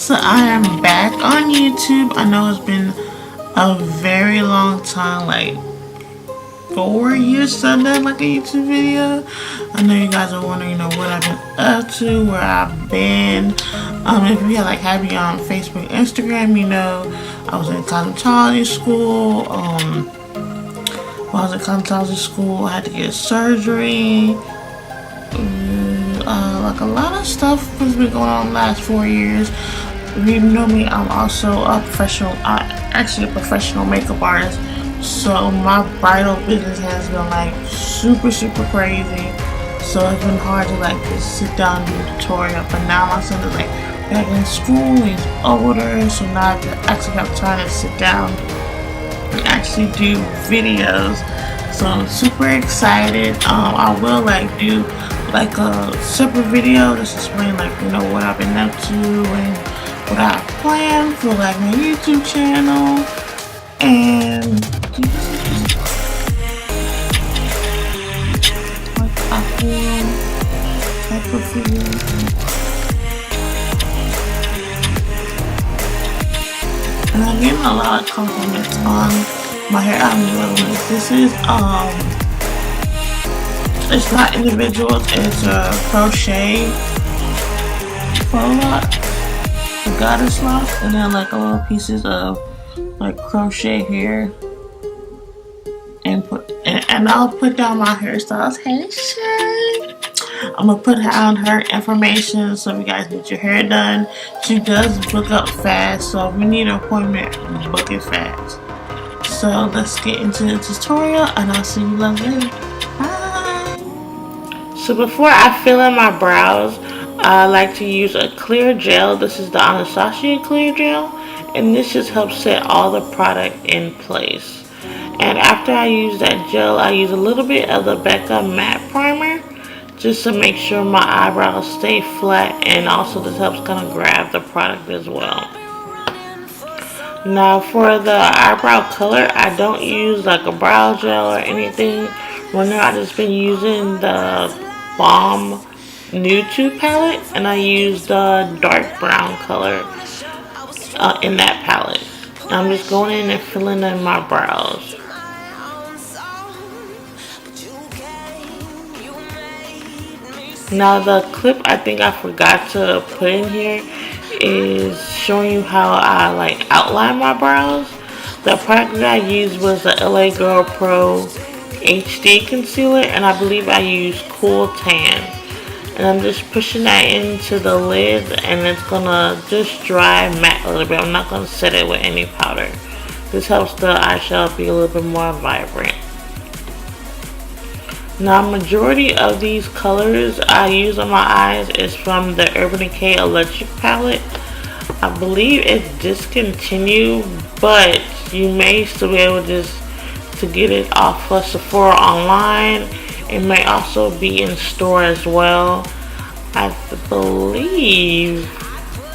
So I am back on YouTube. I know it's been a very long time, like 4 years since I've done like a YouTube video. I know you guys are wondering, you know, what I've been up to, where I've been. If you have me on Facebook, Instagram, you know, I was in cosmetology school. While I was in cosmetology school, I had to get surgery. Like a lot of stuff has been going on the last 4 years. If you know me, I'm also a professional, actually a professional makeup artist. So my bridal business has been like super crazy. So it's been hard to like just sit down and do a tutorial. But now my son is like back in school, he's older, so now I actually have time to sit down and actually do videos. So I'm super excited. I will like do like a separate video just explain like, you know, what I've been up to and what I have planned for like my YouTube channel. And like Opal type of video. And I'm getting a lot of compliments on my hair. I'm loving this. This is it's not individuals, it's a crochet faux lock, a goddess lock, and then like a little pieces of like crochet here, and I'll put down my hairstyles. Hey Shay, I'm gonna put down her information so if you guys need your hair done. She does book up fast, so if you need an appointment, book it fast. So let's get into the tutorial, and I'll see you later. So before I fill in my brows, I like to use a clear gel. This is the Anastasia clear gel, and this just helps set all the product in place. And after I use that gel, I use a little bit of the Becca matte primer just to make sure my eyebrows stay flat, and also this helps kind of grab the product as well. Now for the eyebrow color, I don't use like a brow gel or anything. Right now I just been using the Balm Nude 2 palette, and I use the dark brown color in that palette. I'm just going in and filling in my brows. Now the clip I think I forgot to put in here is showing you how I like outline my brows. The product that I used was the LA Girl Pro HD concealer, and I believe I used Cool Tan, and I'm just pushing that into the lid, and it's gonna just dry matte a little bit. I'm not gonna set it with any powder. This helps the eyeshadow be a little bit more vibrant. Now majority of these colors I use on my eyes is from the Urban Decay Electric palette. I believe it's discontinued, but you may still be able to get it off of Sephora online. It may also be in store as well. I believe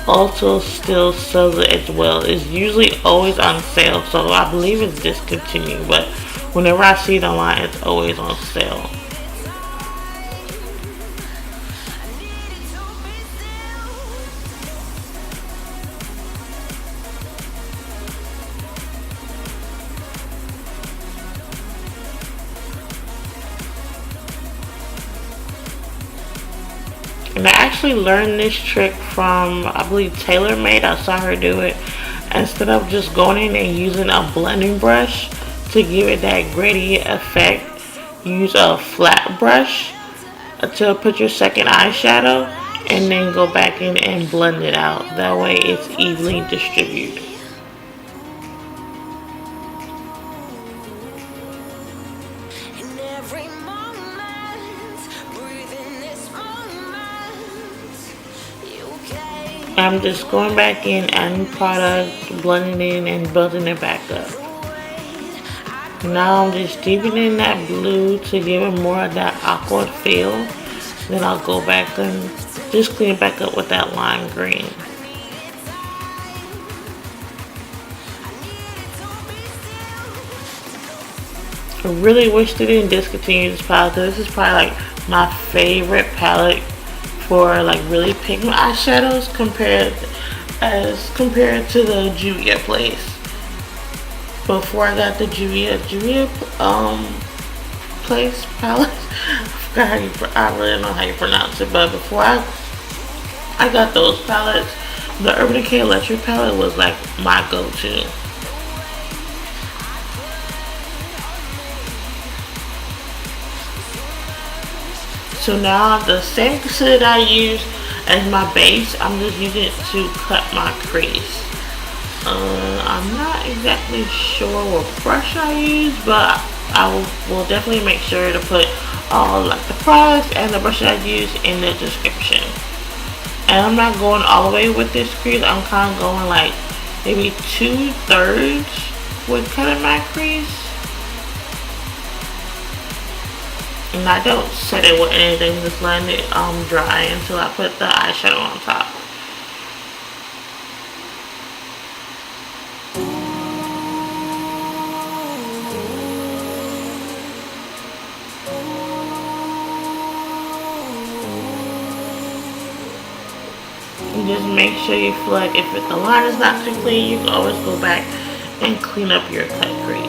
Ulta still sells it as well. It's usually always on sale, so I believe it's discontinued, but whenever I see it online, it's always on sale. And I actually learned this trick from, I believe, TaylorMade. I saw her do it. Instead of just going in and using a blending brush to give it that gradient effect, use a flat brush to put your second eyeshadow, and then go back in and blend it out. That way it's evenly distributed. I'm just going back in, adding product, blending in, and building it back up. Now I'm just deepening that blue to give it more of that aqua feel. Then I'll go back and just clean it back up with that lime green. I really wish they didn't discontinue this palette. This is probably like my favorite palette for like really pigment eyeshadows compared as compared to the Julia place. Before I got the Julia place palette, I forgot how you, I really don't know how you pronounce it, but before I got those palettes, the Urban Decay Electric palette was like my go-to. So now the same concealer that I use as my base, I'm just using it to cut my crease. I'm not exactly sure what brush I use, but I will definitely make sure to put all like the products and the brush I use in the description. And I'm not going all the way with this crease. I'm kind of going like maybe 2/3 with cutting my crease. And I don't set it with anything, just letting it dry until I put the eyeshadow on top. You just make sure you feel like if the line is not too clean, you can always go back and clean up your cut crease.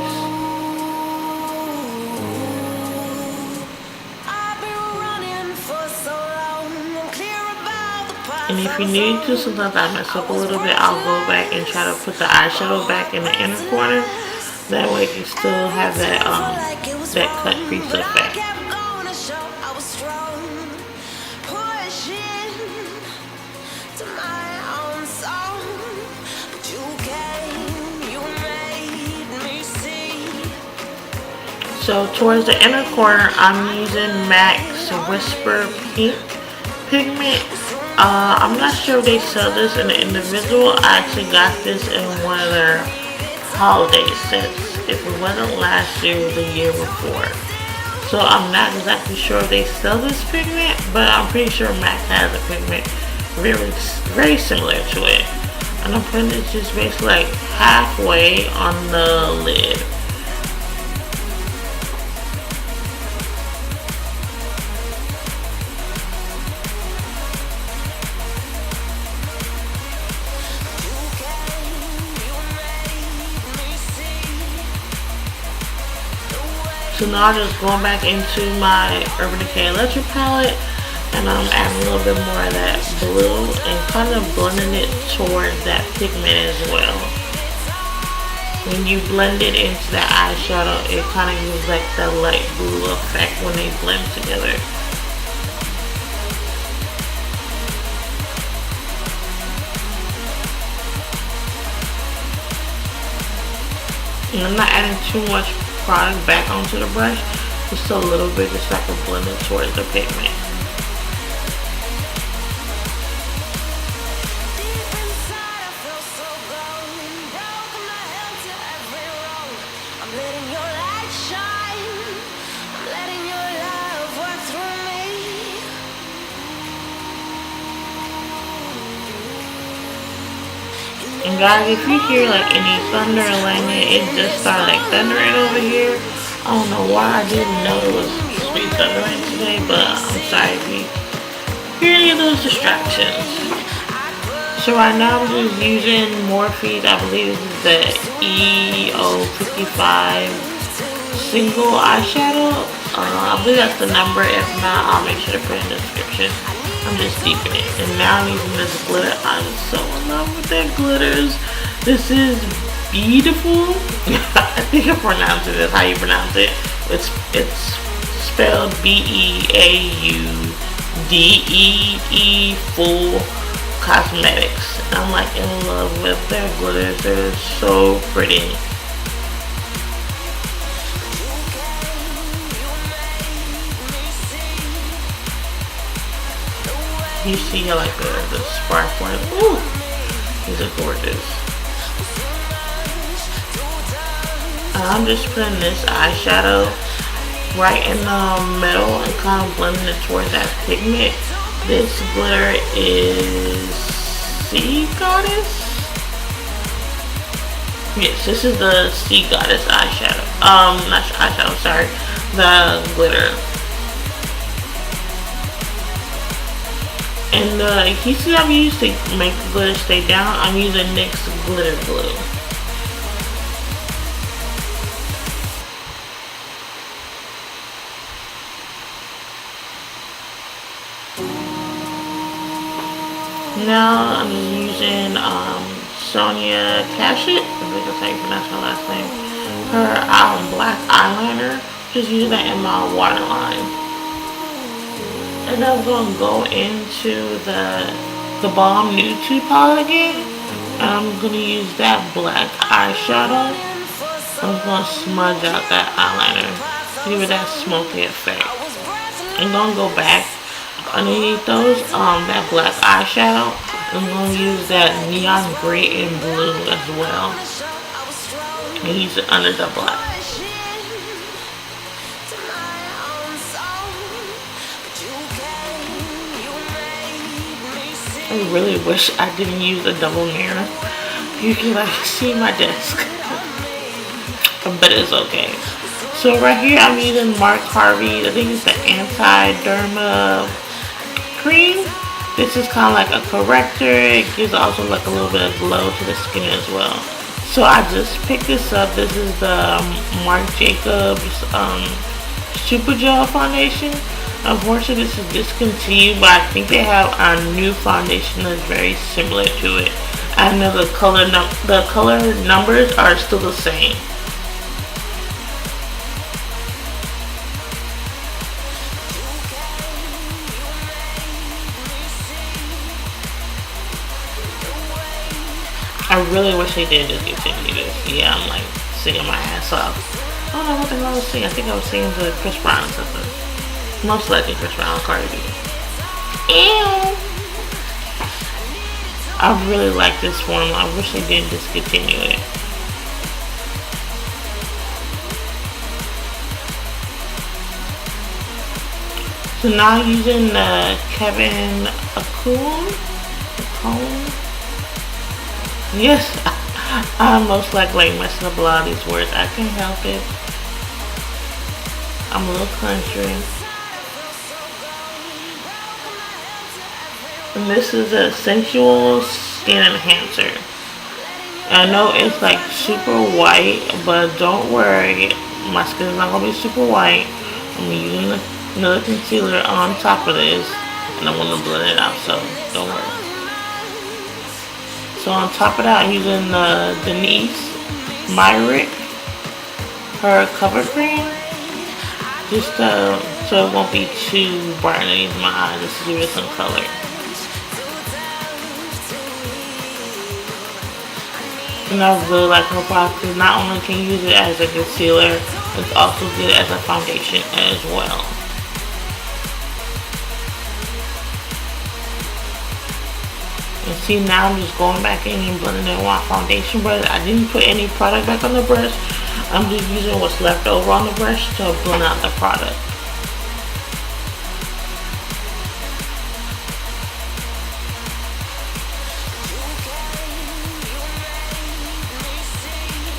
And if you need to, sometimes I mess up a little bit, I'll go back and try to put the eyeshadow back in the inner corner. That way you still have that cut crease effect. So towards the inner corner, I'm using MAC's Whisper Pink Pigment. I'm not sure if they sell this in the individual. I actually got this in one of their holiday sets. If it wasn't last year, it was the year before. So I'm not exactly sure if they sell this pigment, but I'm pretty sure MAC has a pigment very similar to it. And I'm putting it just basically like halfway on the lid. So now I'm just going back into my Urban Decay Electric palette, and I'm adding a little bit more of that blue and kind of blending it towards that pigment as well. When you blend it into the eyeshadow, it kind of gives like the light blue effect when they blend together. And I'm not adding too much product back onto the brush, just a little bit, just so I can blend it towards the pigment. And guys, if you hear like any thunder or lightning, it just started like thundering over here. I don't know why. I didn't know it was supposed to be thundering today, but I'm sorry if you hear any of those distractions. So right now I'm just using Morphe's, I believe this is the EO55 single eyeshadow. I believe that's the number. If not, I'll make sure to put it in the description. I'm just deepening it. And now I'm using this glitter. I'm so in love with that glitters. This is Beaudeeful. I think I'm pronouncing this how you pronounce it. It's spelled Beaudeeful Cosmetics. I'm like in love with their glitters. They're so pretty. You see like the sparkling. Ooh, these are gorgeous. I'm just putting this eyeshadow right in the middle and kind of blending it towards that pigment. This glitter is Seagodess. Yes, this is the Seagodess eyeshadow. Not eyeshadow, sorry. The glitter. And the adhesive I've used to make the glitter stay down, I'm using NYX glitter glue. Now I'm using Sonia Cashit, I think that's how you pronounce her last name. Her black eyeliner. Just using that in my waterline. And I'm gonna go into the Balm Nude Tooth palette again. And I'm gonna use that black eyeshadow. I'm gonna smudge out that eyeliner, give it that smoky effect. I'm gonna go back underneath those, that black eyeshadow. I'm gonna use that neon gray and blue as well. And use it under the black. I really wish I didn't use a double mirror. You can like see my desk. But it's okay. So right here I'm using Marc Harvey. I think it's the anti-derma cream. This is kind of like a corrector. It gives also like a little bit of glow to the skin as well. So I just picked this up. This is the Marc Jacobs Super Gel Foundation. Unfortunately, this is discontinued, but I think they have a new foundation that's very similar to it. I know the color numbers are still the same. I really wish they did discontinue this. Yeah, I'm like singing my ass off. I don't know what the hell I was singing. I think I was singing to Chris Brown or something. Most likely Chris Brown, Cardi B. Ew. I really like this formula. I wish they didn't discontinue it. So now using the Kevyn Aucoin. Yes, I'm most likely messing up a lot of these words. I can't help it. I'm a little country. And this is a Sensual Skin Enhancer. I know it's like super white, but don't worry. My skin is not going to be super white. I'm using another concealer on top of this. And I'm going to blend it out, so don't worry. So on top of that, I'm using the Myricks, her cover cream, just so it won't be too bright underneath my eyes, just to give it some color. And I really like her product because not only can you use it as a concealer, it's also good as a foundation as well. And see, now I'm just going back in and blending in my foundation brush. I didn't put any product back on the brush. I'm just using what's left over on the brush to blend out the product.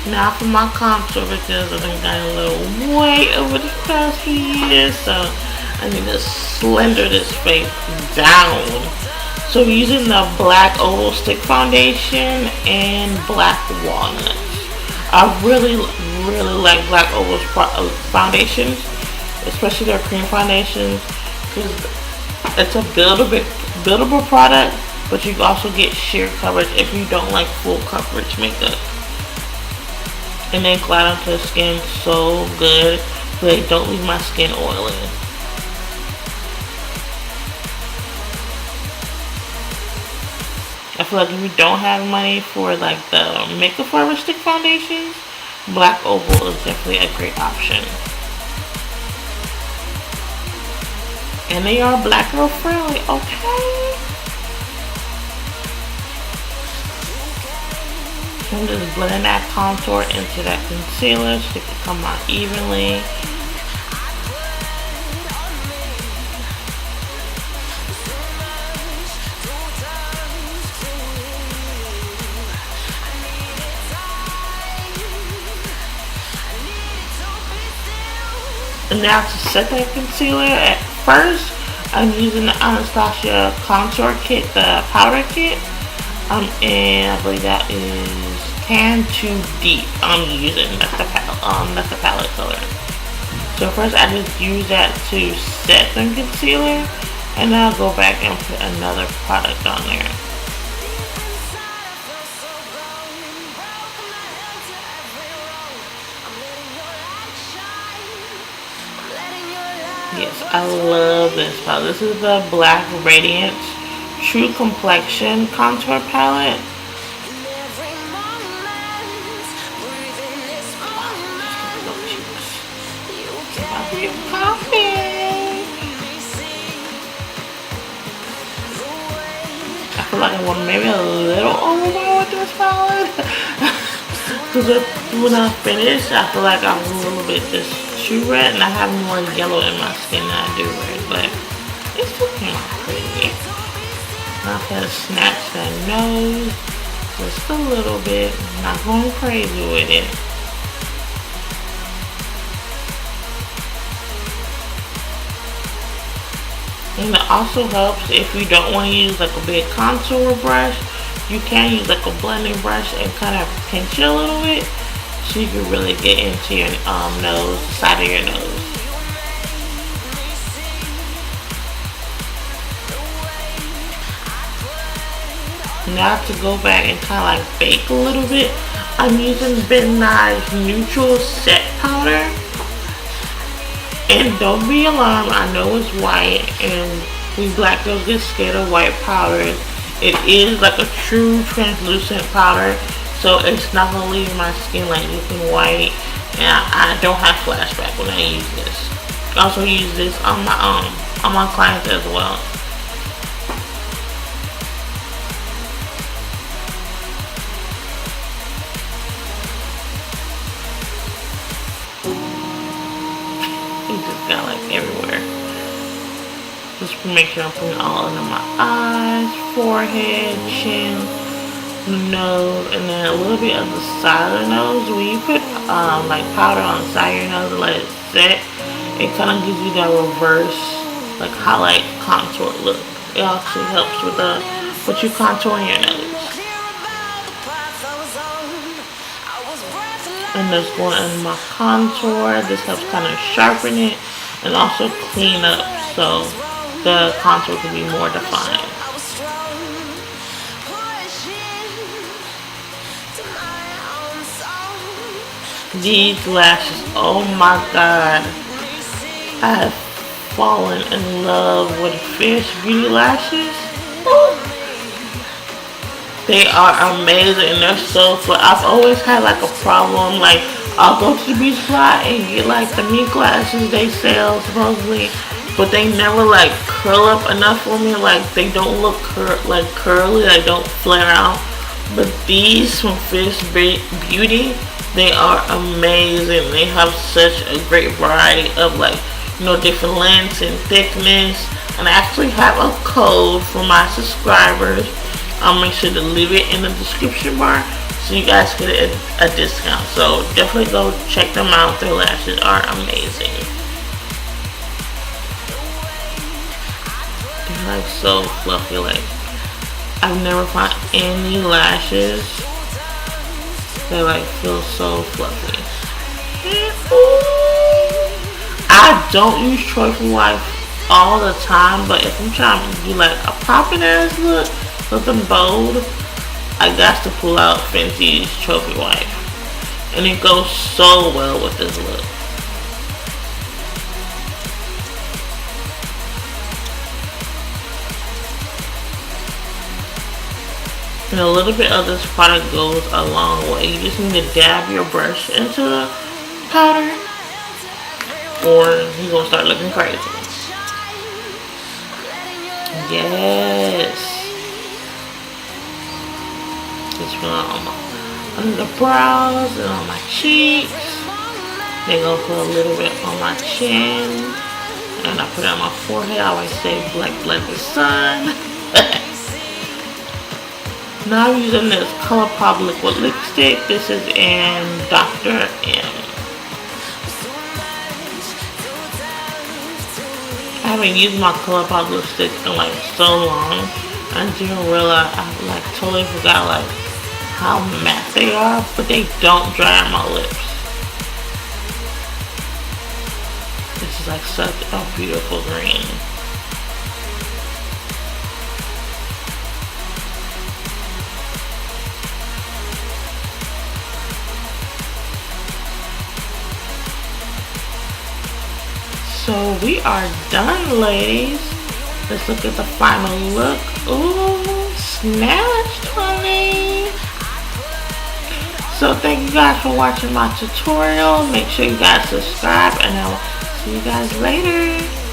Now for my contour, because I've been got a little weight over the past few years, so I need to slender this face down. So we're using the black Opal stick foundation and black Walnut. I really like black Opal's foundations, especially their cream foundations, because it's a buildable product, but you can also get sheer coverage if you don't like full coverage makeup. And they glide onto the skin so good, so they don't leave my skin oily. I feel like if you don't have money for like the Makeup Forever stick foundations, black Opal is definitely a great option. And they are black girl friendly, okay? I'm just blending that contour into that concealer so it can come out evenly. And now to set that concealer, at first I'm using the Anastasia contour kit, the powder kit. And I believe that is Tan Too Deep. I'm using that's the palette color. So first I just use that to set the concealer, and then I'll go back and put another product on there. Yes, I love this palette. This is the Black Radiance True Complexion Contour Palette. I feel like I want maybe a little overwhelmed with this palette. Because when I finish, I feel like I'm a little bit just too red, and I have more yellow in my skin than I do red, but it still came out pretty. I'm gonna snatch that nose just a little bit, not going crazy with it. And it also helps if you don't want to use like a big contour brush, you can use like a blending brush and kind of pinch it a little bit, so you can really get into your nose, side of your nose. Now to go back and kind of like bake a little bit, I'm using Beauty's Neutral Set Powder. And don't be alarmed, I know it's white and we black girls get scared of white powders. It is like a true translucent powder, so it's not gonna leave my skin like looking white, and I don't have flashback when I use this. I also use this on my clients as well. It just got like everywhere. Just to make sure I'm putting all under my eyes, forehead, chin, nose, and then a little bit of the side of the nose. When you put like powder on the side of your nose and let it set, it kind of gives you that reverse like highlight contour look. It actually helps with what you contour in your nose. And just going in my contour, this helps kind of sharpen it and also clean up so the contour can be more defined. These lashes, oh my god, I have fallen in love with Fierce Beauty lashes. They are amazing and they're so fun. I've always had like a problem, like I'll go to the beauty spot and get like the Mink lashes they sell supposedly, but they never like curl up enough for me. Like they don't look curly, they don't flare out. But these from Fierce Beauty, they are amazing. They have such a great variety of like, you know, different lengths and thickness. And I actually have a code for my subscribers. I'll make sure to leave it in the description bar so you guys get a discount. So definitely go check them out. Their lashes are amazing. They're like so fluffy. Like I've never found any lashes that like feel so fluffy. I don't use Trophy Wife all the time, but if I'm trying to do like a popping ass look, something bold, I got to pull out Fenty's Trophy Wife, and it goes so well with this look. And a little bit of this product goes a long way. You just need to dab your brush into the powder, or you're gonna start looking crazy. Yes. Just put on under the brows and on my cheeks. Then go put a little bit on my chin, and I put it on my forehead. I always say black the sun. Now I'm using this ColourPop liquid lipstick. This is in DR.M. I haven't used my ColourPop lipstick in like so long. I didn't realize, I like totally forgot like how matte they are, but they don't dry on my lips. This is like such a beautiful green. So we are done, ladies. Let's look at the final look. Ooh, snatched, honey. So thank you guys for watching my tutorial. Make sure you guys subscribe, and I'll see you guys later.